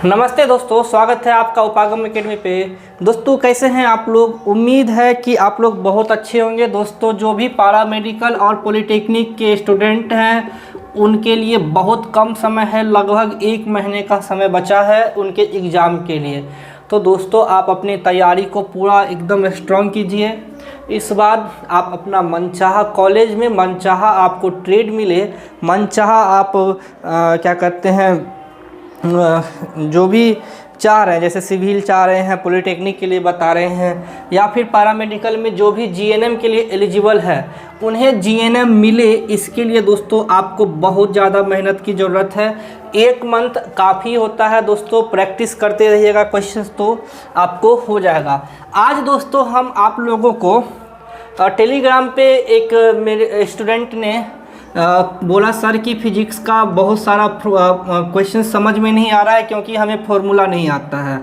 नमस्ते दोस्तों, स्वागत है आपका उपागम एकेडमी पे। दोस्तों कैसे हैं आप लोग? उम्मीद है कि आप लोग बहुत अच्छे होंगे। दोस्तों जो भी पारा मेडिकल और पॉलिटेक्निक के स्टूडेंट हैं उनके लिए बहुत कम समय है, लगभग 1 महीने का समय बचा है उनके एग्ज़ाम के लिए। तो दोस्तों आप अपनी तैयारी को पूरा एकदम स्ट्रॉन्ग कीजिए। इस बार आप अपना मनचाहा कॉलेज में, मनचाहा आपको ट्रेड मिले, मनचाहा आप क्या कहते हैं जो भी चाह रहे हैं, जैसे सिविल चाह रहे हैं, पॉलिटेक्निक के लिए बता रहे हैं, या फिर पैरामेडिकल में जो भी जीएनएम के लिए एलिजिबल है उन्हें जीएनएम मिले, इसके लिए दोस्तों आपको बहुत ज़्यादा मेहनत की ज़रूरत है। 1 मंथ काफ़ी होता है दोस्तों, प्रैक्टिस करते रहिएगा, क्वेश्चंस तो आपको हो जाएगा। आज दोस्तों हम आप लोगों को टेलीग्राम पे एक मेरे स्टूडेंट ने बोला सर कि फिजिक्स का बहुत सारा क्वेश्चन समझ में नहीं आ रहा है क्योंकि हमें फॉर्मूला नहीं आता है,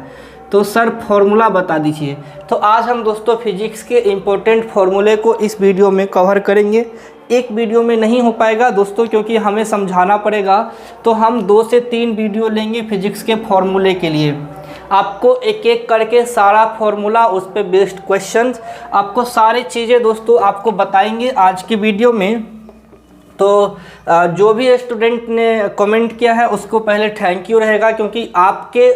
तो सर फॉर्मूला बता दीजिए। तो आज हम दोस्तों फिजिक्स के इम्पोर्टेंट फार्मूले को इस वीडियो में कवर करेंगे। एक वीडियो में नहीं हो पाएगा दोस्तों क्योंकि हमें समझाना पड़ेगा, तो हम 2 से 3 वीडियो लेंगे फिजिक्स के फार्मूले के लिए। आपको एक एक करके सारा फार्मूला, उस पर बेस्ड क्वेश्चंस, आपको सारी चीज़ें दोस्तों आपको बताएंगे आज की वीडियो में। तो जो भी स्टूडेंट ने कमेंट किया है उसको पहले थैंक यू रहेगा, क्योंकि आपके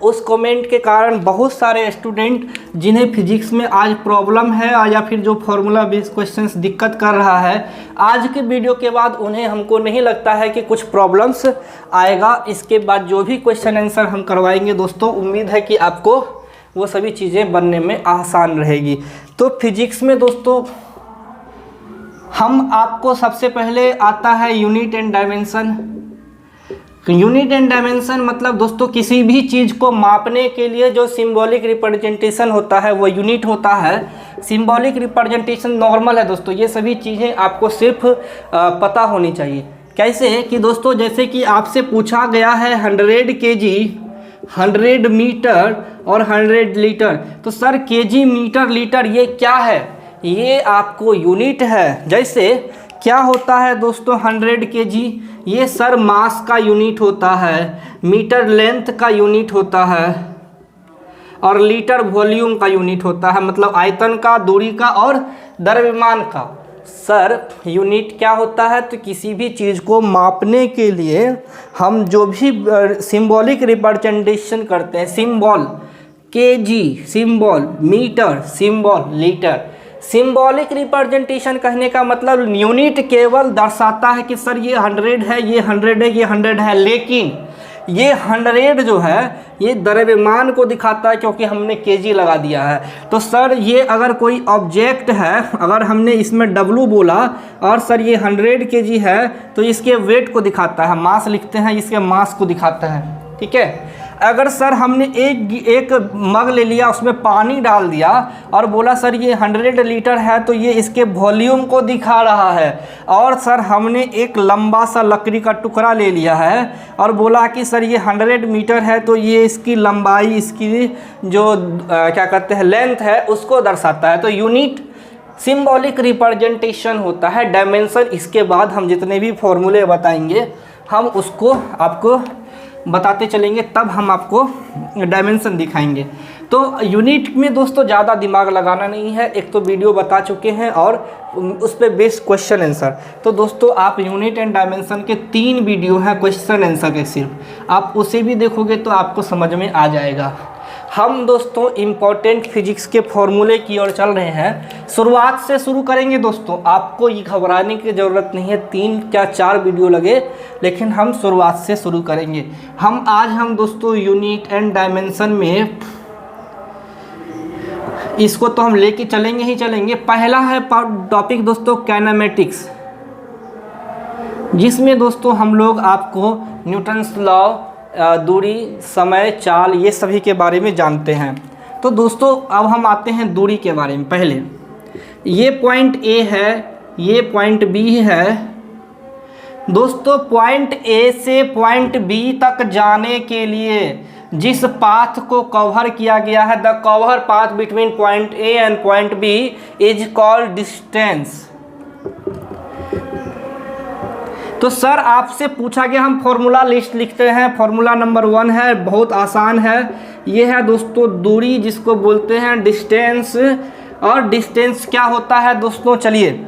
उस कमेंट के कारण बहुत सारे स्टूडेंट जिन्हें फिजिक्स में आज प्रॉब्लम है या फिर जो फार्मूला बेस्ड क्वेश्चंस दिक्कत कर रहा है, आज के वीडियो के बाद उन्हें, हमको नहीं लगता है कि कुछ प्रॉब्लम्स आएगा। इसके बाद जो भी क्वेश्चन आंसर हम करवाएंगे दोस्तों, उम्मीद है कि आपको वो सभी चीज़ें बनने में आसान रहेगी। तो फिजिक्स में दोस्तों हम आपको सबसे पहले आता है unit and dimension. Unit and dimension मतलब दोस्तों किसी भी चीज़ को मापने के लिए जो सिंबॉलिक रिप्रेजेंटेशन होता है वो यूनिट होता है। सिंबॉलिक रिप्रेजेंटेशन नॉर्मल है दोस्तों, ये सभी चीज़ें आपको सिर्फ पता होनी चाहिए। कैसे कि दोस्तों जैसे कि आपसे पूछा गया है 100 kg, 100 मीटर और 100 लीटर, तो सर केजी, मीटर, लीटर ये क्या है? ये आपको यूनिट है। जैसे क्या होता है दोस्तों 100 kg, ये सर मास का यूनिट होता है, मीटर लेंथ का यूनिट होता है, और लीटर वॉल्यूम का यूनिट होता है, मतलब आयतन का, दूरी का और द्रव्यमान का। सर यूनिट क्या होता है? तो किसी भी चीज़ को मापने के लिए हम जो भी सिंबॉलिक रिप्रेजेंटेशन करते हैं, symbol KG, symbol metre, symbol litre. Symbolic representation कहने का मतलब यूनिट केवल दर्शाता है कि सर ये 100 है, ये 100 है, ये 100 है, लेकिन ये 100 जो है ये द्रव्यमान को दिखाता है क्योंकि हमने केजी लगा दिया है। तो सर ये अगर कोई ऑब्जेक्ट है, अगर हमने इसमें W बोला और सर ये 100 kg है, तो इसके वेट को दिखाता है, मास लिखते हैं, इसके मास को दिखाता है, ठीक है। अगर सर हमने एक मग ले लिया, उसमें पानी डाल दिया और बोला सर ये 100 लीटर है, तो ये इसके वॉल्यूम को दिखा रहा है। और सर हमने एक लंबा सा लकड़ी का टुकड़ा ले लिया है और बोला कि सर ये 100 मीटर है, तो ये इसकी लंबाई, इसकी जो क्या कहते हैं लेंथ है, उसको दर्शाता है। तो यूनिट सिंबॉलिक रिप्रेजेंटेशन होता है। डायमेंशन इसके बाद हम जितने भी फॉर्मूले बताएंगे हम उसको आपको बताते चलेंगे, तब हम आपको डायमेंशन दिखाएंगे। तो यूनिट में दोस्तों ज़्यादा दिमाग लगाना नहीं है, एक तो वीडियो बता चुके हैं और उस पर बेस्ड क्वेश्चन आंसर। तो दोस्तों आप यूनिट एंड डायमेंशन के 3 वीडियो हैं क्वेश्चन आंसर के, सिर्फ आप उसे भी देखोगे तो आपको समझ में आ जाएगा। हम दोस्तों इम्पॉर्टेंट फिजिक्स के फॉर्मूले की ओर चल रहे हैं। शुरुआत से शुरू करेंगे दोस्तों, आपको ये घबराने की ज़रूरत नहीं है, 3 या 4 वीडियो लगे, लेकिन हम शुरुआत से शुरू करेंगे। हम दोस्तों यूनिट एंड डायमेंशन में इसको तो हम लेके चलेंगे ही चलेंगे। पहला है टॉपिक दोस्तों काइनेमेटिक्स, जिसमें दोस्तों हम लोग आपको न्यूटन्स लॉ, दूरी, समय, चाल, ये सभी के बारे में जानते हैं। तो दोस्तों अब हम आते हैं दूरी के बारे में। पहले ये पॉइंट A है, ये पॉइंट B है दोस्तों। पॉइंट A से पॉइंट B तक जाने के लिए जिस पाथ को कवर किया गया है, the cover path between point A and point B is called distance. तो सर आपसे पूछा गया, हम फॉर्मूला लिस्ट लिखते हैं। फॉर्मूला नंबर 1 है, बहुत आसान है। ये है दोस्तों दूरी, जिसको बोलते हैं डिस्टेंस। और डिस्टेंस क्या होता है दोस्तों, चलिए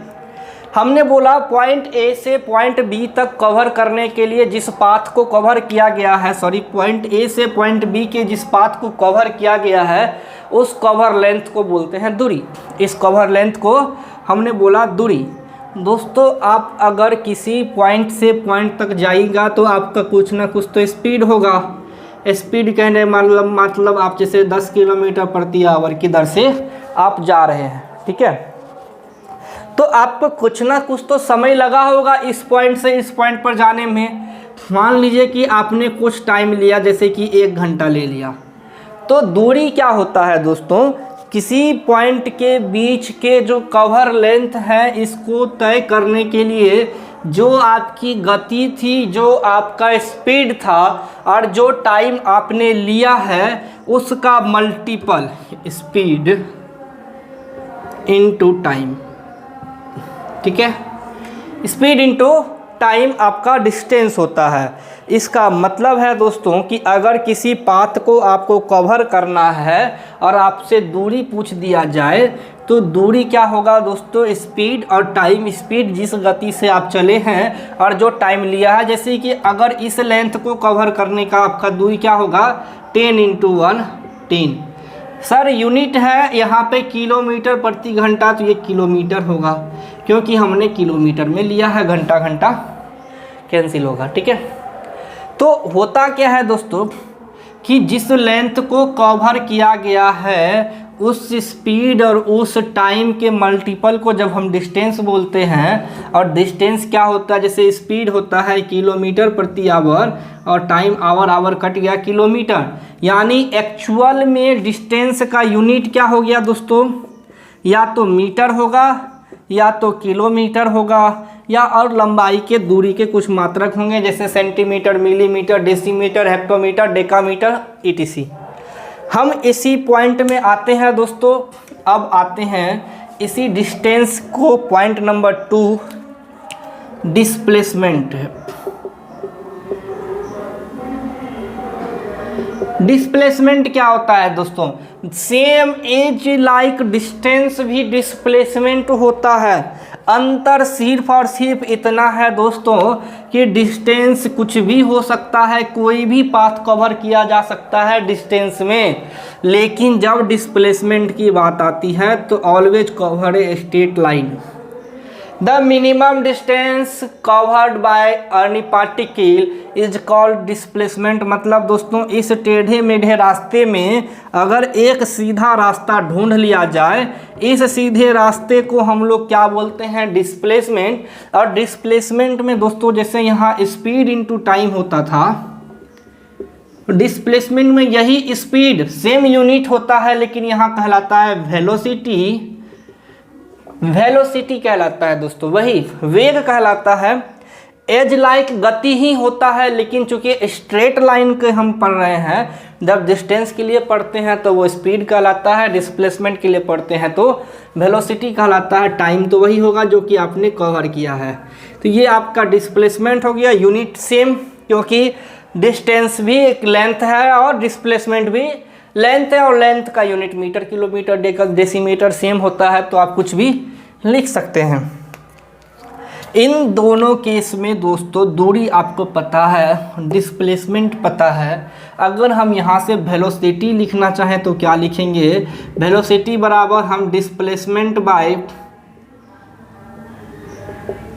हमने बोला पॉइंट ए से पॉइंट बी तक कवर करने के लिए जिस पाथ को कवर किया गया है, सॉरी पॉइंट ए से पॉइंट बी के जिस पाथ को कवर किया गया है उस कवर लेंथ को बोलते हैं दूरी। इस कवर लेंथ को हमने बोला दूरी। दोस्तों आप अगर किसी पॉइंट से पॉइंट तक जाइएगा तो आपका कुछ ना कुछ तो स्पीड होगा। स्पीड कहने मतलब आप जैसे 10 किलोमीटर प्रति आवर की दर से आप जा रहे हैं, ठीक है, तो आपको कुछ ना कुछ तो समय लगा होगा इस पॉइंट से इस पॉइंट पर जाने में। मान लीजिए कि आपने कुछ टाइम लिया, जैसे कि 1 घंटा ले लिया, तो दूरी क्या होता है दोस्तों, किसी पॉइंट के बीच के जो कवर लेंथ है इसको तय करने के लिए जो आपकी गति थी, जो आपका स्पीड था और जो टाइम आपने लिया है उसका मल्टीपल, स्पीड इनटू टाइम, ठीक है, स्पीड इनटू टाइम आपका डिस्टेंस होता है। इसका मतलब है दोस्तों कि अगर किसी पाथ को आपको कवर करना है और आपसे दूरी पूछ दिया जाए तो दूरी क्या होगा दोस्तों, स्पीड और टाइम। स्पीड जिस गति से आप चले हैं और जो टाइम लिया है, जैसे कि अगर इस लेंथ को कवर करने का आपका दूरी क्या होगा, 10 × 1 10। सर यूनिट है यहाँ पे किलोमीटर प्रति घंटा, तो ये किलोमीटर होगा क्योंकि हमने किलोमीटर में लिया है, घंटा घंटा कैंसिल होगा, ठीक है। तो होता क्या है दोस्तों कि जिस लेंथ को कवर किया गया है उस स्पीड और उस टाइम के मल्टीपल को जब हम डिस्टेंस बोलते हैं, और डिस्टेंस क्या होता है, जैसे स्पीड होता है किलोमीटर प्रति आवर और टाइम आवर कट गया किलोमीटर, यानी एक्चुअल में डिस्टेंस का यूनिट क्या हो गया दोस्तों, या तो मीटर होगा या तो किलोमीटर होगा या और लंबाई के दूरी के कुछ मात्रक होंगे, जैसे centimetre, millimetre, decimetre, hectometre, decametre etc। हम इसी पॉइंट में आते हैं दोस्तों। अब आते हैं इसी डिस्टेंस को, पॉइंट नंबर 2 डिस्प्लेसमेंट। डिस्प्लेसमेंट क्या होता है दोस्तों, सेम एज लाइक डिस्टेंस भी डिस्प्लेसमेंट होता है। अंतर सिर्फ और सिर्फ इतना है दोस्तों कि डिस्टेंस कुछ भी हो सकता है, कोई भी पाथ कवर किया जा सकता है डिस्टेंस में, लेकिन जब डिस्प्लेसमेंट की बात आती है तो always cover a straight line. The minimum distance covered by any particle is called displacement. मतलब दोस्तों इस टेढ़े मेढ़े रास्ते में अगर एक सीधा रास्ता ढूंढ लिया जाए, इस सीधे रास्ते को हम लोग क्या बोलते हैं, डिस्प्लेसमेंट। और डिस्प्लेसमेंट में दोस्तों जैसे यहाँ स्पीड इनटू टाइम होता था, डिस्प्लेसमेंट में यही स्पीड सेम यूनिट होता है, लेकिन यहाँ कहलाता है वेलोसिटी। वेलोसिटी कहलाता है दोस्तों, वही वेग कहलाता है। एज लाइक गति ही होता है, लेकिन चूंकि स्ट्रेट लाइन के हम पढ़ रहे हैं, जब डिस्टेंस के लिए पढ़ते हैं तो वो स्पीड कहलाता है, डिस्प्लेसमेंट के लिए पढ़ते हैं तो वेलोसिटी कहलाता है। टाइम तो वही होगा जो कि आपने कवर किया है। तो ये आपका डिस्प्लेसमेंट हो गया, यूनिट सेम, क्योंकि डिस्टेंस भी एक लेंथ है और डिस्प्लेसमेंट भी लेंथ है, और लेंथ का unit metre, kilometre, decimetre same होता है, तो आप कुछ भी लिख सकते हैं। इन दोनों केस में दोस्तों दूरी आपको पता है, डिस्प्लेसमेंट पता है। अगर हम यहाँ से वेलोसिटी लिखना चाहें तो क्या लिखेंगे, वेलोसिटी बराबर हम डिस्प्लेसमेंट बाय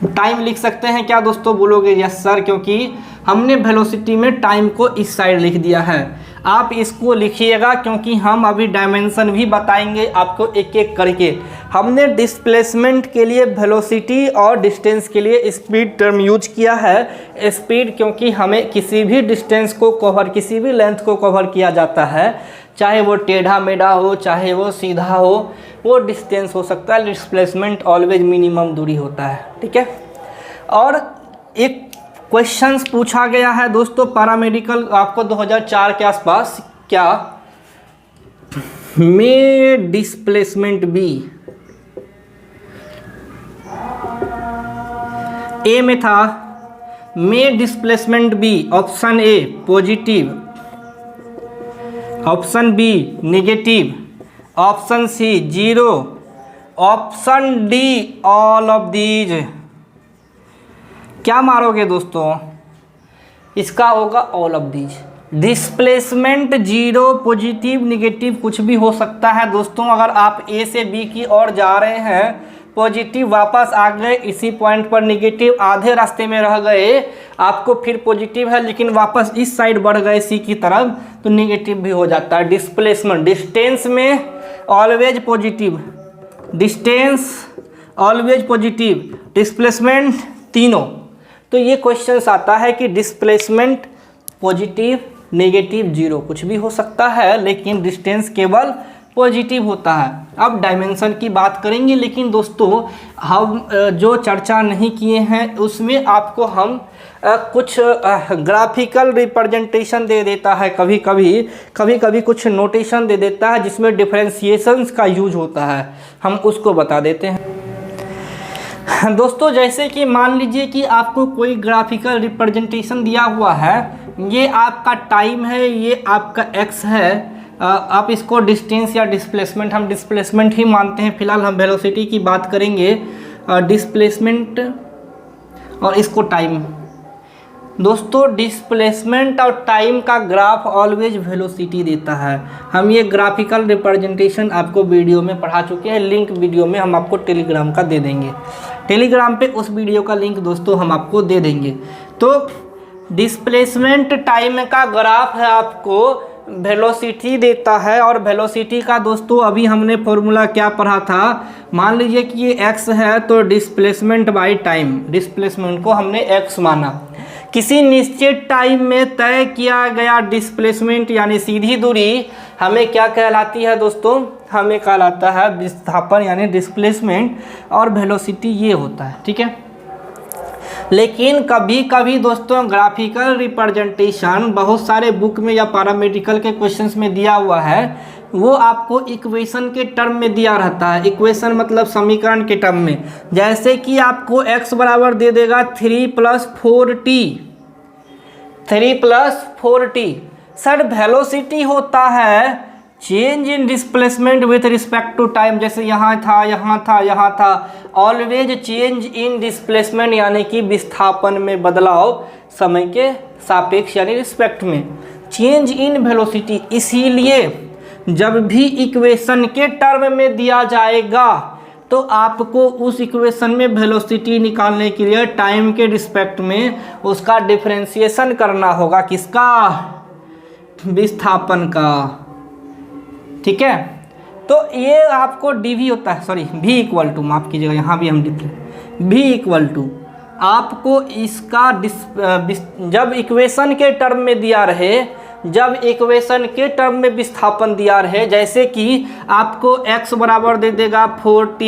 टाइम लिख सकते हैं। क्या दोस्तों बोलोगे यस सर, क्योंकि हमने वेलोसिटी में टाइम को इस साइड लिख दिया है। आप इसको लिखिएगा क्योंकि हम अभी डायमेंशन भी बताएंगे आपको एक एक करके। हमने डिस्प्लेसमेंट के लिए वेलोसिटी और डिस्टेंस के लिए स्पीड टर्म यूज किया है। स्पीड क्योंकि हमें किसी भी डिस्टेंस को कवर, किसी भी लेंथ को कवर किया जाता है, चाहे वो टेढ़ा मेढ़ा हो, चाहे वो सीधा हो, वो डिस्टेंस हो सकता है। डिस्प्लेसमेंट ऑलवेज मिनिमम दूरी होता है, ठीक है। और एक क्वेश्चंस पूछा गया है दोस्तों पैरामेडिकल आपको 2004 के आसपास, क्या में डिस्प्लेसमेंट बी, ए में था मे displacement B, option A positive, option B negative, option C 0, option D all of these. क्या मारोगे दोस्तों? इसका होगा all of these. Displacement 0, positive, negative कुछ भी हो सकता है दोस्तों। अगर आप ए से बी की ओर जा रहे हैं, पॉजिटिव वापस आ गए इसी पॉइंट पर, नेगेटिव आधे रास्ते में रह गए, आपको फिर पॉजिटिव है लेकिन वापस इस साइड बढ़ गए सी की तरफ, तो नेगेटिव भी हो जाता है। डिस्प्लेसमेंट डिस्टेंस में always positive, distance always positive, displacement तीनों। तो ये क्वेश्चंस आता है कि डिस्प्लेसमेंट पॉजिटिव, नेगेटिव, 0 कुछ भी हो सकता है, लेकिन डिस्टेंस केवल पॉजिटिव होता है। अब डायमेंशन की बात करेंगे, लेकिन दोस्तों हम जो चर्चा नहीं किए हैं उसमें आपको हम कुछ ग्राफिकल रिप्रेजेंटेशन दे देता है, कभी कभी कुछ नोटेशन दे देता है जिसमें डिफरेंशिएशंस का यूज होता है, हम उसको बता देते हैं दोस्तों। जैसे कि मान लीजिए कि आपको कोई ग्राफिकल रिप्रेजेंटेशन दिया हुआ है, ये आपका टाइम है, ये आपका एक्स है, आप इसको डिस्टेंस या डिस्प्लेसमेंट, हम डिस्प्लेसमेंट ही मानते हैं, फिलहाल हम वेलोसिटी की बात करेंगे, डिस्प्लेसमेंट और इसको टाइम। दोस्तों डिस्प्लेसमेंट और टाइम का ग्राफ ऑलवेज वेलोसिटी देता है। हम ये ग्राफिकल रिप्रेजेंटेशन आपको वीडियो में पढ़ा चुके हैं, लिंक वीडियो में हम आपको टेलीग्राम का दे देंगे, टेलीग्राम पे उस वीडियो का लिंक दोस्तों हम आपको दे देंगे। तो डिस्प्लेसमेंट टाइम का ग्राफ है, आपको वेलोसिटी देता है, और वेलोसिटी का दोस्तों अभी हमने फॉर्मूला क्या पढ़ा था, मान लीजिए कि ये x है तो डिस्प्लेसमेंट बाय टाइम, डिस्प्लेसमेंट को हमने x माना। किसी निश्चित टाइम में तय किया गया डिस्प्लेसमेंट यानी सीधी दूरी हमें क्या कहलाती है दोस्तों? हमें कहलाता है विस्थापन यानी डिस्प्लेसमेंट, और वेलोसिटी ये होता है, ठीक है। लेकिन कभी कभी दोस्तों ग्राफिकल रिप्रेजेंटेशन बहुत सारे बुक में या पैरामेडिकल के क्वेश्चंस में दिया हुआ है, वो आपको इक्वेशन के टर्म में दिया रहता है। इक्वेशन मतलब समीकरण के टर्म में, जैसे कि आपको x बराबर दे देगा 3 + 4t, 3 + 4t। सर वेलोसिटी होता है change in displacement with respect to time, जैसे यहाँ था, यहाँ था, यहाँ था, ऑलवेज चेंज इन डिस्प्लेसमेंट यानी कि विस्थापन में बदलाव समय के सापेक्ष यानी रिस्पेक्ट में, चेंज इन वेलोसिटी। इसीलिए जब भी इक्वेशन के टर्म में दिया जाएगा तो आपको उस इक्वेशन में वेलोसिटी निकालने के लिए टाइम के रिस्पेक्ट में उसका डिफरेंशिएशन करना होगा, किसका? विस्थापन का, ठीक है। तो ये आपको dv होता है, सॉरी v इक्वल टू, माफ़ कीजिएगा यहाँ भी हम v इक्वल टू आपको इसका जब इक्वेशन के टर्म में दिया रहे, जब इक्वेशन के टर्म में विस्थापन दिया रहे, जैसे कि आपको x बराबर दे देगा 4t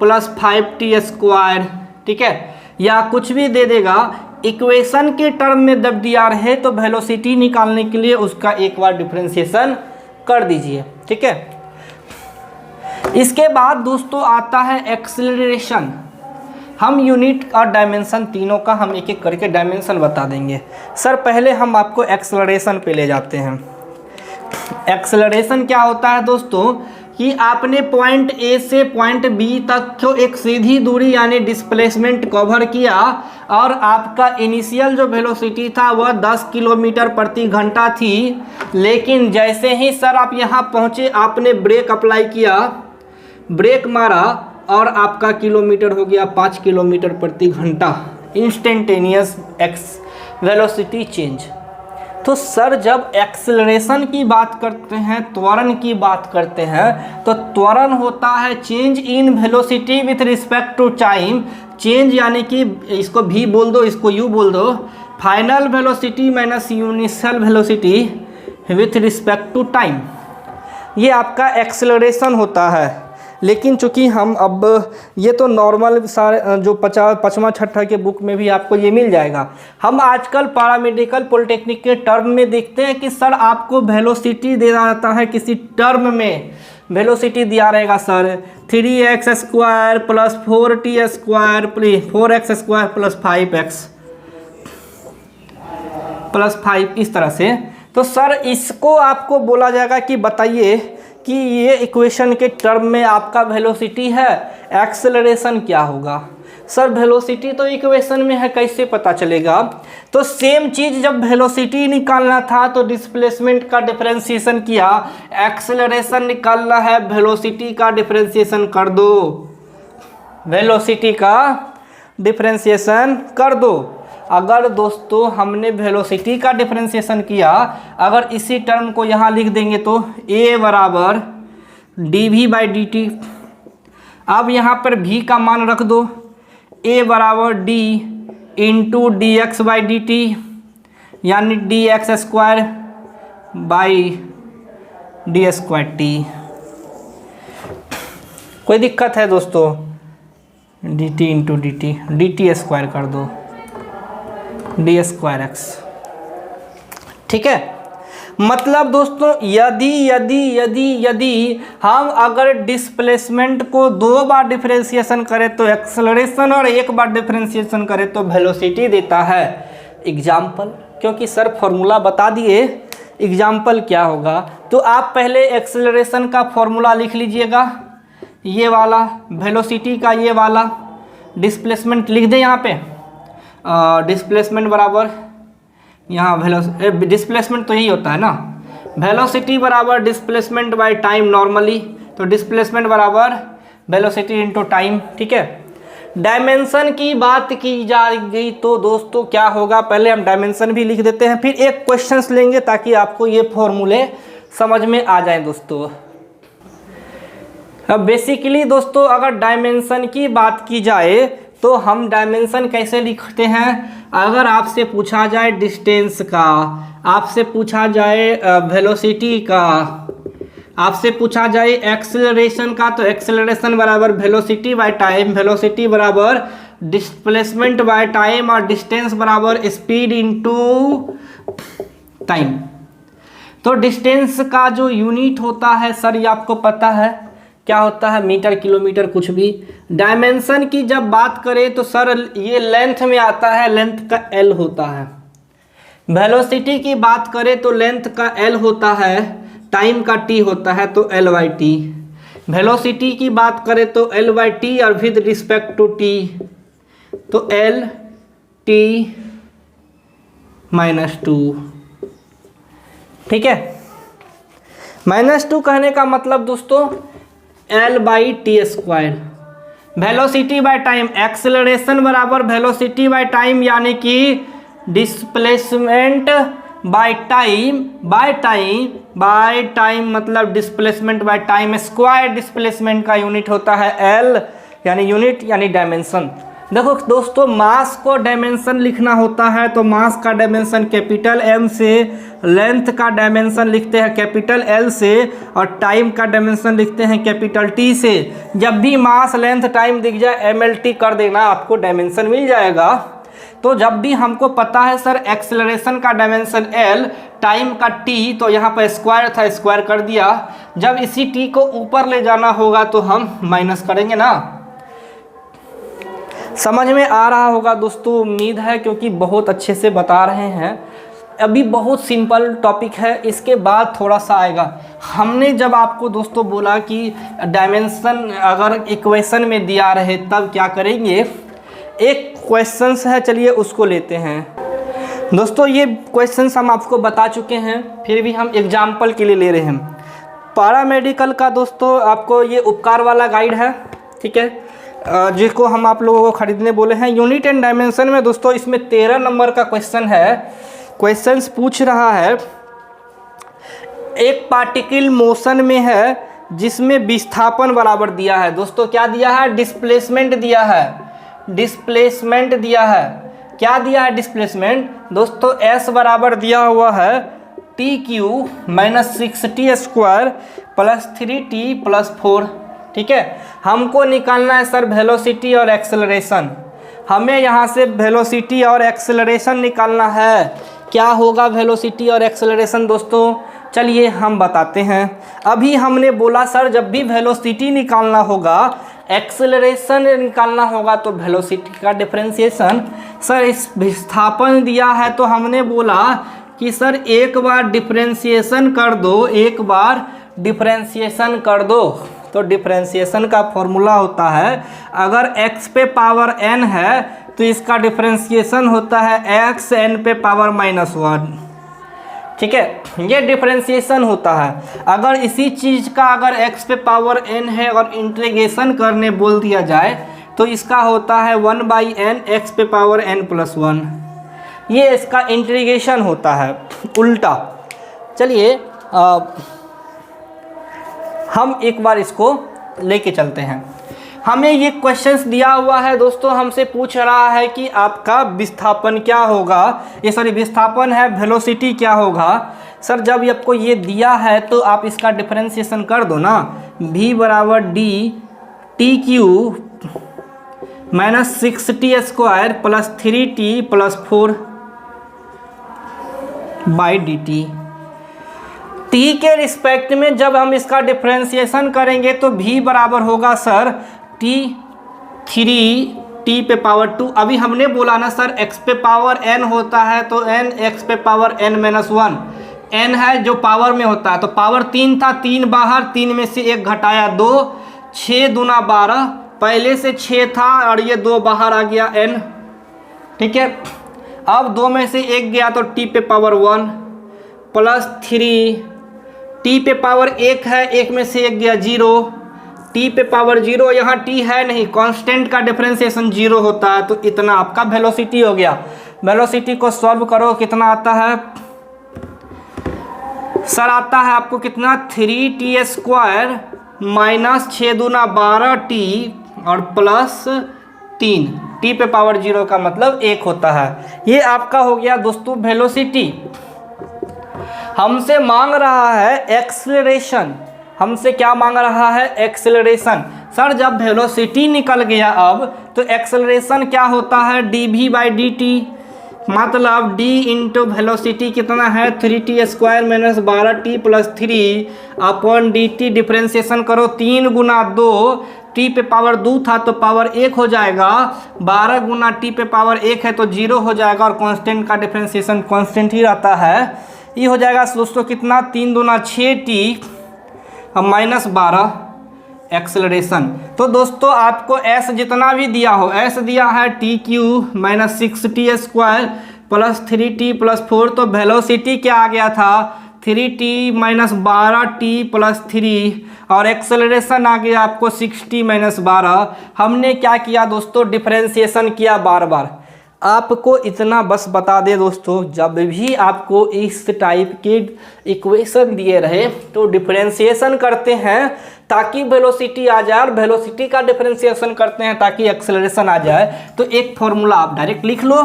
+ 5t², ठीक है, या कुछ भी दे देगा, इक्वेशन के टर्म में जब दिया रहे तो वेलोसिटी निकालने के लिए उसका एक बार डिफरेंशिएशन कर दीजिए, ठीक है। इसके बाद दोस्तों आता है एक्सेलरेशन। हम यूनिट और डायमेंशन तीनों का हम एक एक करके डायमेंशन बता देंगे। सर पहले हम आपको एक्सेलरेशन पे ले जाते हैं। एक्सेलरेशन क्या होता है दोस्तों कि आपने पॉइंट ए से पॉइंट बी तक को एक सीधी दूरी यानी डिस्प्लेसमेंट कवर किया, और आपका इनिशियल जो वेलोसिटी था वह 10 किलोमीटर प्रति घंटा थी, लेकिन जैसे ही सर आप यहाँ पहुँचे आपने ब्रेक अप्लाई किया, ब्रेक मारा और आपका किलोमीटर हो गया 5 किलोमीटर प्रति घंटा, इंस्टेंटेनियस वेलोसिटी चेंज। तो सर जब एक्सेलरेशन की बात करते हैं, त्वरण की बात करते हैं, तो त्वरण होता है change in velocity with respect to time. Change यानी कि इसको v बोल दो, इसको u बोल दो, final velocity minus initial velocity with respect to time, ये आपका एक्सेलरेशन होता है। लेकिन चूंकि हम अब ये तो नॉर्मल सारे जो 5वां 6ठा के बुक में भी आपको ये मिल जाएगा, हम आजकल पैरामेडिकल पॉलिटेक्निक के टर्म में देखते हैं कि सर आपको वेलोसिटी दे रहता है, किसी टर्म में वेलोसिटी दिया रहेगा sir 3x² + 4t² 4x² + 5x, plus 5 इस तरह से। तो सर इसको आपको बोला जाएगा कि बताइए कि ये इक्वेशन के टर्म में आपका वेलोसिटी है, एक्सेलरेशन क्या होगा। सर वेलोसिटी तो इक्वेशन में है, कैसे पता चलेगा। तो सेम चीज़ जब वेलोसिटी निकालना था तो डिस्प्लेसमेंट का डिफरेंशिएशन किया, एक्सेलरेशन निकालना है वेलोसिटी का डिफरेंशिएशन कर दो, वेलोसिटी का डिफरेंशिएशन कर दो। अगर दोस्तों हमने वेलोसिटी का डिफरेंशिएशन किया, अगर इसी टर्म को यहाँ लिख देंगे तो a बराबर dv/dt। अब यहाँ पर v का मान रख दो, a बराबर d इंटू dx/dt यानी dx²/d²t। कोई दिक्कत है दोस्तों? dt इंटू dt स्क्वायर कर दो, d²x। ठीक है, मतलब दोस्तों यदि हम अगर डिस्प्लेसमेंट को 2 बार डिफरेंशिएशन करें तो एक्सेलरेशन और 1 बार डिफरेंशिएशन करें तो वेलोसिटी देता है। एग्जाम्पल, क्योंकि सर फॉर्मूला बता दिए, एग्जाम्पल क्या होगा। तो आप पहले एक्सेलरेशन का फॉर्मूला लिख लीजिएगा, ये वाला, वेलोसिटी का ये वाला, डिस्प्लेसमेंट लिख दें यहाँ पे। डिस्प्लेसमेंट बराबर यहाँ डिस्प्लेसमेंट तो यही होता है ना, वेलोसिटी बराबर डिस्प्लेसमेंट बाय टाइम नॉर्मली, तो डिस्प्लेसमेंट बराबर वेलोसिटी इनटू टाइम। ठीक है, डायमेंशन की बात की जाएगी तो दोस्तों क्या होगा, पहले हम डायमेंशन भी लिख देते हैं, फिर एक क्वेश्चंस लेंगे ताकि आपको ये फॉर्मूले समझ में आ जाए दोस्तों। अब बेसिकली दोस्तों अगर डायमेंशन की बात की जाए तो हम डायमेंशन कैसे लिखते हैं। अगर आपसे पूछा जाए डिस्टेंस का, आपसे पूछा जाए वेलोसिटी का, आपसे पूछा जाए एक्सेलरेशन का, तो एक्सेलरेशन बराबर वेलोसिटी बाय टाइम, वेलोसिटी बराबर डिस्प्लेसमेंट बाय टाइम, और डिस्टेंस बराबर स्पीड इनटू टाइम। तो डिस्टेंस का जो यूनिट होता है सर ये आपको पता है क्या होता है, मीटर, किलोमीटर, कुछ भी। डायमेंशन की जब बात करें तो सर ये लेंथ में आता है, लेंथ का L होता है। वेलोसिटी की बात करें तो लेंथ का L होता है, टाइम का T होता है, तो L/T। वेलोसिटी की बात करें तो L/T और विद रिस्पेक्ट टू T, तो L/T-2। ठीक है, -2 कहने का मतलब दोस्तों L/T²। Velocity by time, acceleration बराबर वेलोसिटी बाय टाइम यानी कि डिस्प्लेसमेंट बाय टाइम मतलब displacement by time square. Displacement का यूनिट होता है L, यानी यूनिट यानी डायमेंशन। देखो दोस्तों मास को डायमेंशन लिखना होता है तो मास का डायमेंशन कैपिटल M से, लेंथ का डायमेंशन लिखते हैं कैपिटल L से, और टाइम का डायमेंशन लिखते हैं कैपिटल T से। जब भी मास, लेंथ, टाइम दिख जाए MLT कर देना, आपको डायमेंशन मिल जाएगा। तो जब भी हमको पता है सर एक्सेलरेशन का डायमेंशन L, टाइम का T, तो यहाँ पर स्क्वायर था, स्क्वायर कर दिया। जब इसी T को ऊपर ले जाना होगा तो हम माइनस करेंगे ना। समझ में आ रहा होगा दोस्तों, उम्मीद है, क्योंकि बहुत अच्छे से बता रहे हैं। अभी बहुत सिंपल टॉपिक है, इसके बाद थोड़ा सा आएगा। हमने जब आपको दोस्तों बोला कि डायमेंशन अगर इक्वेशन में दिया रहे तब क्या करेंगे, एक क्वेश्चंस है, चलिए उसको लेते हैं। दोस्तों ये क्वेश्चंस हम आपको बता चुके हैं, फिर भी हम एग्जाम्पल के लिए ले रहे हैं। पैरामेडिकल का दोस्तों आपको ये उपकार वाला गाइड है, ठीक है, जिसको हम आप लोगों को ख़रीदने बोले हैं। यूनिट एंड डायमेंशन में दोस्तों इसमें 13 नंबर का क्वेश्चन है। क्वेश्चंस पूछ रहा है, एक पार्टिकल मोशन में है जिसमें विस्थापन बराबर दिया है। दोस्तों क्या दिया है, डिस्प्लेसमेंट दिया है, डिस्प्लेसमेंट दिया है। क्या दिया है डिस्प्लेसमेंट दोस्तों, s बराबर दिया हुआ है TQ - 6t² + 3t + 4। ठीक है, हमको निकालना है सर वेलोसिटी और एक्सेलरेशन। हमें यहाँ से वेलोसिटी और एक्सेलरेशन निकालना है। क्या होगा वेलोसिटी और एक्सेलरेशन दोस्तों, चलिए हम बताते हैं। अभी हमने बोला सर जब भी वेलोसिटी निकालना होगा एक्सेलरेशन निकालना होगा तो वेलोसिटी का डिफरेंशिएशन। सर इस विस्थापन दिया है तो हमने बोला कि सर एक बार डिफरेंशिएशन कर दो, एक बार डिफरेंशिएशन कर दो। तो डिफरेंशिएशन का फॉर्मूला होता है, अगर x पे पावर n है तो इसका डिफरेंशिएशन होता है x n पे पावर -1। ठीक है, ये डिफरेंशिएशन होता है। अगर इसी चीज़ का अगर x पे पावर n है और इंटीग्रेशन करने बोल दिया जाए तो इसका होता है 1/n x पे पावर n+1। ये इसका इंटीग्रेशन होता है उल्टा। चलिए हम एक बार इसको लेके चलते हैं। हमें ये क्वेश्चंस दिया हुआ है दोस्तों, हमसे पूछ रहा है कि आपका विस्थापन क्या होगा, ये सॉरी विस्थापन है, वेलोसिटी क्या होगा। सर जब आपको ये दिया है तो आप इसका डिफरेंशिएशन कर दो ना, v बराबर D T Q -6t² + 3t + 4 by D T के रिस्पेक्ट में जब हम इसका डिफरेंशिएशन करेंगे तो v बराबर होगा सर t पे पावर 2। अभी हमने बोला ना सर x पे पावर n होता है तो n x पे पावर n-1 n है जो पावर में होता है, तो पावर 3 था, 3 बाहर, 3 में से 1 घटाया 2, 6 दूना 12, पहले से 6 था और ये 2 बाहर आ गया n। ठीक है, अब 2 में से 1 गया तो t पे पावर 1 + 3, t पे पावर 1 है, 1 में से 1 गया 0, t पे पावर 0, यहाँ t है नहीं, कांस्टेंट का डिफरेंशिएशन 0 होता है, तो इतना आपका वेलोसिटी हो गया। वेलोसिटी को सॉल्व करो, कितना आता है सर? आता है आपको कितना, 3t² - 6 दूना 12t और +3, t पे पावर 0 का मतलब 1 होता है। ये आपका हो गया दोस्तों वेलोसिटी। हमसे मांग रहा है एक्सेलरेशन, हमसे क्या मांग रहा है, एक्सेलरेशन। सर जब वेलोसिटी निकल गया अब तो एक्सेलरेशन क्या होता है, dv/dt, मतलब d इंटू वेलोसिटी कितना है 3t² - 12t + 3/dt। डिफरेंशिएशन करो, 3 गुना 2, t पे पावर 2 था तो पावर 1 हो जाएगा, 12 गुना t पे पावर 1 है तो 0 हो जाएगा, और कांस्टेंट का डिफरेंशिएशन कांस्टेंट ही रहता है। ये हो जाएगा दोस्तों कितना, 3 दूना 6t -12 एक्सेलरेशन। तो दोस्तों आपको s जितना भी दिया हो, s दिया है tq -6t² + 3t + 4, तो वेलोसिटी क्या आ गया था 3t - 12t + 3, और एक्सेलरेशन आ गया आपको 6t - 12। हमने क्या किया दोस्तों, डिफरेंशिएशन किया बार बार। आपको इतना बस बता दे दोस्तों, जब भी आपको इस टाइप के इक्वेशन दिए रहे तो डिफरेंशिएशन करते हैं ताकि वेलोसिटी आ जाए, और वेलोसिटी का डिफरेंशिएशन करते हैं ताकि एक्सेलरेशन आ जाए। तो एक फॉर्मूला आप डायरेक्ट लिख लो,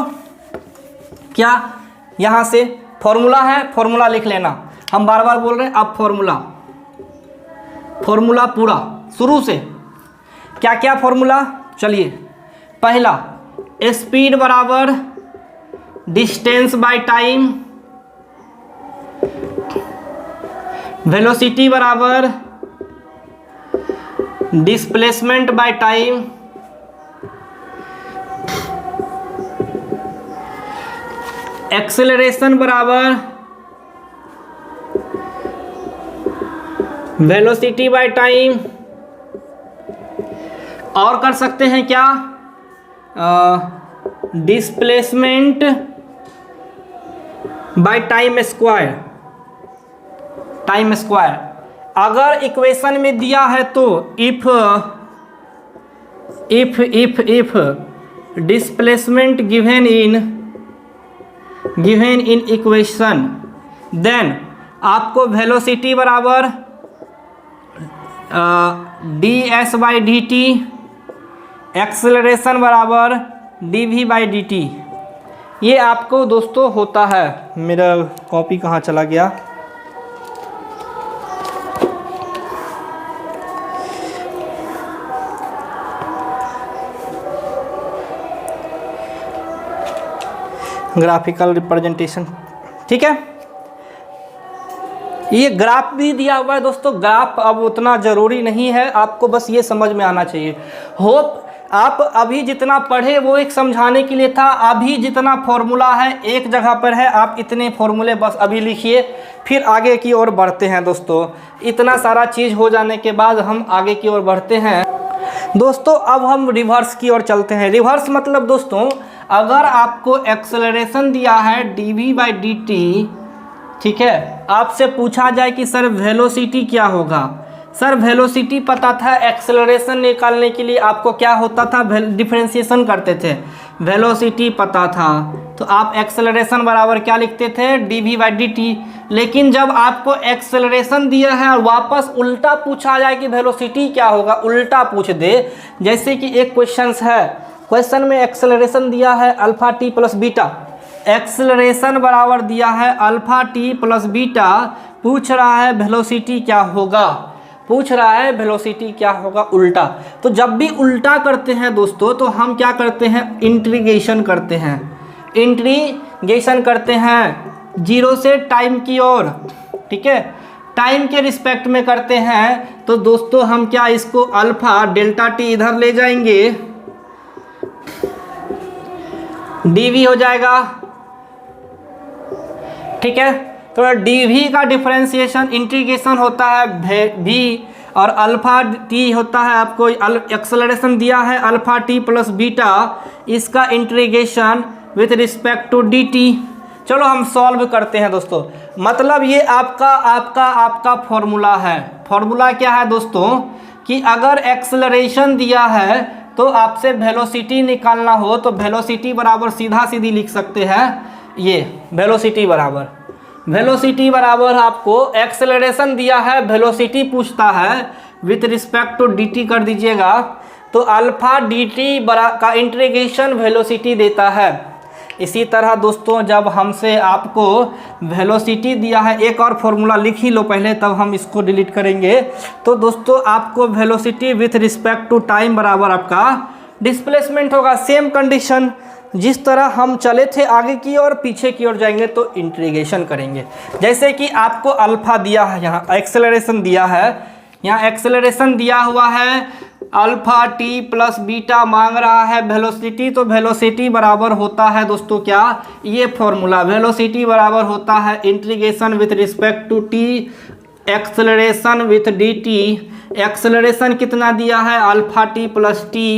क्या यहाँ से फॉर्मूला है, फॉर्मूला लिख लेना। हम बार बार बोल रहे हैं, अब फॉर्मूला पूरा शुरू से। क्या क्या फॉर्मूला, चलिए पहला, स्पीड बराबर डिस्टेंस बाय टाइम, वेलोसिटी बराबर डिस्प्लेसमेंट बाय टाइम, एक्सेलरेशन बराबर वेलोसिटी बाय टाइम। और कर सकते हैं क्या, डिस्प्लेसमेंट बाय टाइम स्क्वायर। अगर इक्वेशन में दिया है तो if displacement given in equation, then आपको वेलोसिटी बराबर ds/dt, एक्सेलरेशन बराबर dv/dt। ये आपको दोस्तों होता है। मेरा कॉपी कहाँ चला गया, ग्राफिकल रिप्रेजेंटेशन, ठीक है। ये ग्राफ भी दिया हुआ है दोस्तों, ग्राफ अब उतना ज़रूरी नहीं है, आपको बस ये समझ में आना चाहिए। होप आप अभी जितना पढ़े वो एक समझाने के लिए था, अभी जितना फॉर्मूला है एक जगह पर है, आप इतने फॉर्मूले बस अभी लिखिए, फिर आगे की ओर बढ़ते हैं दोस्तों। इतना सारा चीज़ हो जाने के बाद हम आगे की ओर बढ़ते हैं दोस्तों। अब हम रिवर्स की ओर चलते हैं। रिवर्स मतलब दोस्तों, अगर आपको एक्सेलरेशन दिया है dv/dt, ठीक है, आपसे पूछा जाए कि सर वेलोसिटी क्या होगा। सर वेलोसिटी पता था, एक्सेलरेशन निकालने के लिए आपको क्या होता था, डिफरेंशिएशन करते थे, वेलोसिटी पता था तो आप एक्सेलरेशन बराबर क्या लिखते थे, dv/dt। लेकिन जब आपको एक्सेलरेशन दिया है और वापस उल्टा पूछा जाए कि वेलोसिटी क्या होगा, उल्टा पूछ दे, जैसे कि एक क्वेश्चन है, क्वेश्चन में एक्सेलरेशन दिया है alpha T plus beta, acceleration बराबर दिया है अल्फा टी प्लस बीटा, पूछ रहा है वेलोसिटी क्या होगा, पूछ रहा है वेलोसिटी क्या होगा उल्टा। तो जब भी उल्टा करते हैं दोस्तों तो हम क्या करते हैं, इंटीग्रेशन करते हैं, इंटीग्रेशन करते हैं जीरो से टाइम की ओर, ठीक है, टाइम के रिस्पेक्ट में करते हैं। तो दोस्तों हम क्या इसको अल्फा डेल्टा टी इधर ले जाएंगे, dv हो जाएगा, ठीक है। तो dv का डिफरेंशिएशन इंटीग्रेशन होता है v, और अल्फा टी होता है, आपको एक्सेलरेशन दिया है अल्फा टी प्लस बीटा, इसका integration with respect to dt। चलो हम सॉल्व करते हैं दोस्तों। मतलब ये आपका फॉर्मूला है। फॉर्मूला क्या है दोस्तों, कि अगर एक्सेलरेशन दिया है तो आपसे वेलोसिटी निकालना हो तो वेलोसिटी बराबर सीधा सीधी लिख सकते हैं, ये वेलोसिटी बराबर आपको एक्सेलरेशन दिया है, वेलोसिटी पूछता है विथ रिस्पेक्ट टू dt कर दीजिएगा, तो अल्फा dt का इंटीग्रेशन वेलोसिटी देता है। इसी तरह दोस्तों जब हमसे आपको वेलोसिटी दिया है, एक और फॉर्मूला लिख ही लो पहले, तब हम इसको डिलीट करेंगे। तो दोस्तों आपको velocity with respect to time बराबर आपका डिस्प्लेसमेंट होगा। सेम कंडीशन, जिस तरह हम चले थे आगे की और पीछे की ओर जाएंगे तो इंटीग्रेशन करेंगे। जैसे कि आपको अल्फा दिया है, यहाँ एक्सेलरेशन दिया है, यहाँ एक्सेलरेशन दिया हुआ है अल्फा टी प्लस बीटा, मांग रहा है वेलोसिटी, तो वेलोसिटी बराबर होता है दोस्तों क्या, ये फॉर्मूला, वेलोसिटी बराबर होता है integration with respect to T acceleration with dt। Acceleration कितना दिया है, अल्फा टी प्लस टी,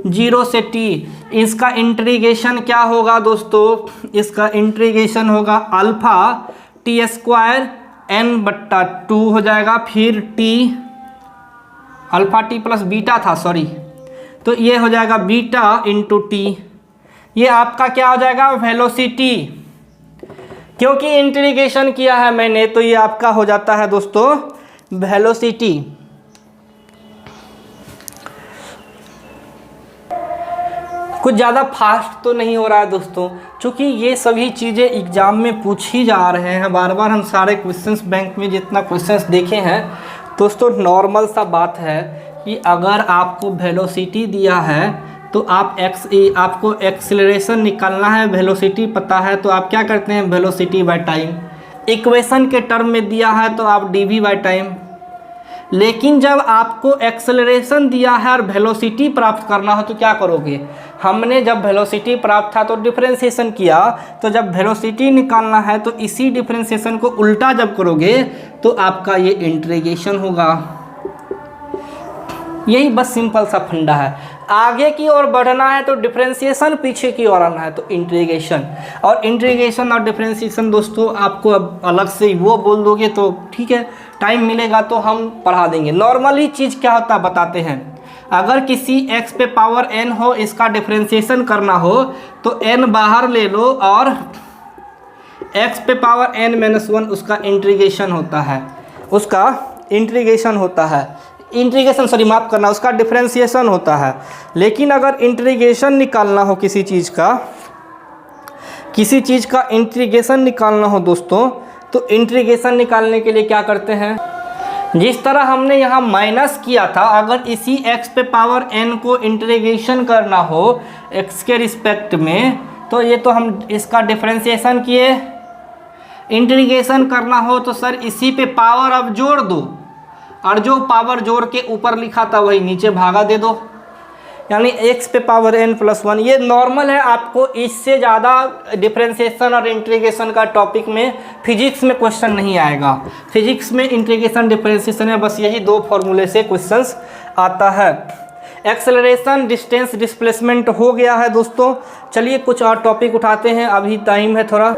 0 से t, इसका इंटीग्रेशन क्या होगा दोस्तों, इसका इंटीग्रेशन होगा अल्फा टी स्क्वायर n/2 हो जाएगा, फिर t, alpha T plus beta था सॉरी, तो ये हो जाएगा बीटा इंटू टी, ये आपका क्या हो जाएगा वेलोसिटी। क्योंकि इंटीग्रेशन किया है मैंने तो ये आपका हो जाता है दोस्तों वेलोसिटी। कुछ ज़्यादा फास्ट तो नहीं हो रहा है दोस्तों, क्योंकि ये सभी चीज़ें एग्जाम में पूछी जा रहे हैं बार बार। हम सारे क्वेश्चंस बैंक में जितना क्वेश्चंस देखे हैं दोस्तों, नॉर्मल सा बात है कि अगर आपको वेलोसिटी दिया है तो आपको एक्सेलरेशन निकालना है, वेलोसिटी पता है तो आप क्या करते हैं, वेलोसिटी बाय टाइम। इक्वेशन के टर्म में दिया है तो आप dv बाय टाइम। लेकिन जब आपको एक्सेलरेशन दिया है और वेलोसिटी प्राप्त करना हो तो क्या करोगे, हमने जब वेलोसिटी प्राप्त था तो डिफरेंशिएशन किया, तो जब वेलोसिटी निकालना है तो इसी डिफरेंशिएशन को उल्टा जब करोगे तो आपका ये इंटीग्रेशन होगा। यही बस सिंपल सा फंडा है। आगे की ओर बढ़ना है तो डिफरेंशिएशन, पीछे की ओर आना है तो इंटीग्रेशन। और इंटीग्रेशन और डिफरेंशिएशन दोस्तों आपको अब अलग से वो बोल दोगे तो ठीक है, टाइम मिलेगा तो हम पढ़ा देंगे। नॉर्मली चीज़ क्या होता है बताते हैं। अगर किसी x पे पावर n हो, इसका डिफरेंशिएशन करना हो तो n बाहर ले लो और x पे पावर n-1 उसका इंटीग्रेशन होता है, उसका इंटीग्रेशन होता है, इंटीग्रेशन सॉरी माफ़ करना, उसका डिफरेंशिएशन होता है। लेकिन अगर इंटीग्रेशन निकालना हो किसी चीज़ का इंटीग्रेशन निकालना हो दोस्तों, तो इंटीग्रेशन निकालने के लिए क्या करते हैं, जिस तरह हमने यहाँ माइनस किया था, अगर इसी x पे पावर n को इंटीग्रेशन करना हो x के रिस्पेक्ट में, तो ये तो हम इसका डिफरेंशिएशन किए, इंटीग्रेशन करना हो तो सर इसी पे पावर अब जोड़ दो, और जो पावर जोड़ के ऊपर लिखा था वही नीचे भागा दे दो, यानी x पे पावर n प्लस 1। ये नॉर्मल है, आपको इससे ज़्यादा डिफरेंशिएशन और इंटीग्रेशन का टॉपिक में फिजिक्स में क्वेश्चन नहीं आएगा। फिजिक्स में इंटीग्रेशन डिफरेंशिएशन है, बस यही दो फॉर्मूले से क्वेश्चंस आता है। एक्सेलरेशन, डिस्टेंस, डिस्प्लेसमेंट हो गया है दोस्तों। चलिए कुछ और टॉपिक उठाते हैं, अभी टाइम है थोड़ा।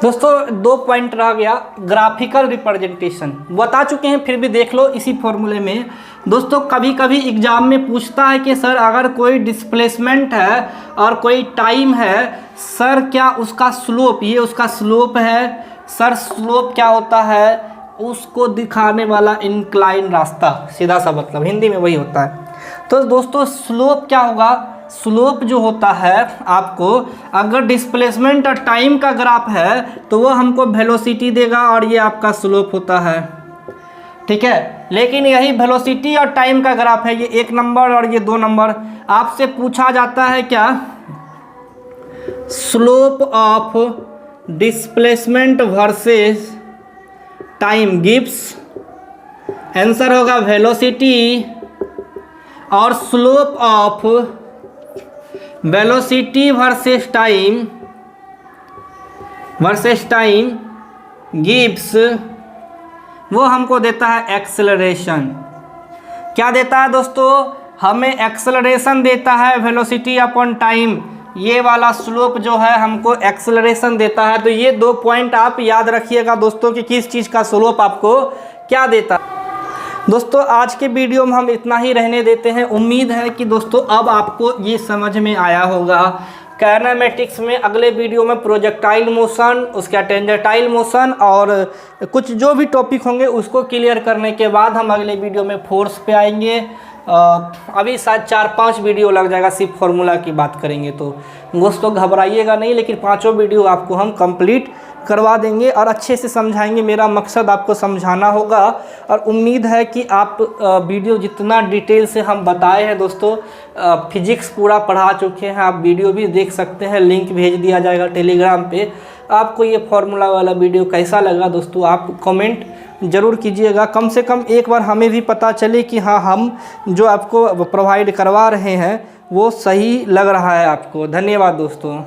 दोस्तों 2 पॉइंट रह गया, ग्राफिकल रिप्रेजेंटेशन बता चुके हैं, फिर भी देख लो इसी फॉर्मूले में। दोस्तों कभी कभी एग्जाम में पूछता है कि सर अगर कोई डिस्प्लेसमेंट है और कोई टाइम है, सर क्या उसका स्लोप, ये उसका स्लोप है, सर स्लोप क्या होता है, उसको दिखाने वाला इंक्लाइन रास्ता, सीधा सा मतलब हिंदी में वही होता है। तो दोस्तों स्लोप क्या होगा, स्लोप जो होता है आपको, अगर डिस्प्लेसमेंट और टाइम का ग्राफ है तो वो हमको वेलोसिटी देगा और ये आपका स्लोप होता है, ठीक है। लेकिन यही वेलोसिटी और टाइम का ग्राफ है, ये 1 नंबर और ये 2 नंबर। आपसे पूछा जाता है क्या, slope of displacement versus time gives, answer होगा वेलोसिटी, और slope of velocity versus time gives, वो हमको देता है एक्सेलरेशन। क्या देता है दोस्तों, हमें एक्सेलरेशन देता है, वेलोसिटी अपॉन टाइम, ये वाला स्लोप जो है हमको एक्सेलरेशन देता है। तो ये 2 पॉइंट आप याद रखिएगा दोस्तों कि किस चीज़ का स्लोप आपको क्या देता है। दोस्तों आज के वीडियो में हम इतना ही रहने देते हैं। उम्मीद है कि दोस्तों अब आपको ये समझ में आया होगा। काइनेमेटिक्स में अगले वीडियो में प्रोजेक्टाइल मोशन, उसका टेंजेंटाइल मोशन और कुछ जो भी टॉपिक होंगे उसको क्लियर करने के बाद हम अगले वीडियो में फोर्स पे आएंगे। अभी शायद 4-5 वीडियो लग जाएगा, सिर्फ फार्मूला की बात करेंगे। तो दोस्तों घबराइएगा नहीं, लेकिन 5 वीडियो आपको हम कंप्लीट करवा देंगे और अच्छे से समझाएंगे। मेरा मकसद आपको समझाना होगा और उम्मीद है कि आप वीडियो जितना डिटेल से हम बताए हैं दोस्तों, फिजिक्स पूरा पढ़ा चुके हैं, आप वीडियो भी देख सकते हैं, लिंक भेज दिया जाएगा टेलीग्राम पे। आपको ये फार्मूला वाला वीडियो कैसा लगा दोस्तों, आप कमेंट ज़रूर कीजिएगा। कम से कम एक बार हमें भी पता चले कि हाँ हम जो आपको प्रोवाइड करवा रहे हैं वो सही लग रहा है आपको। धन्यवाद दोस्तों।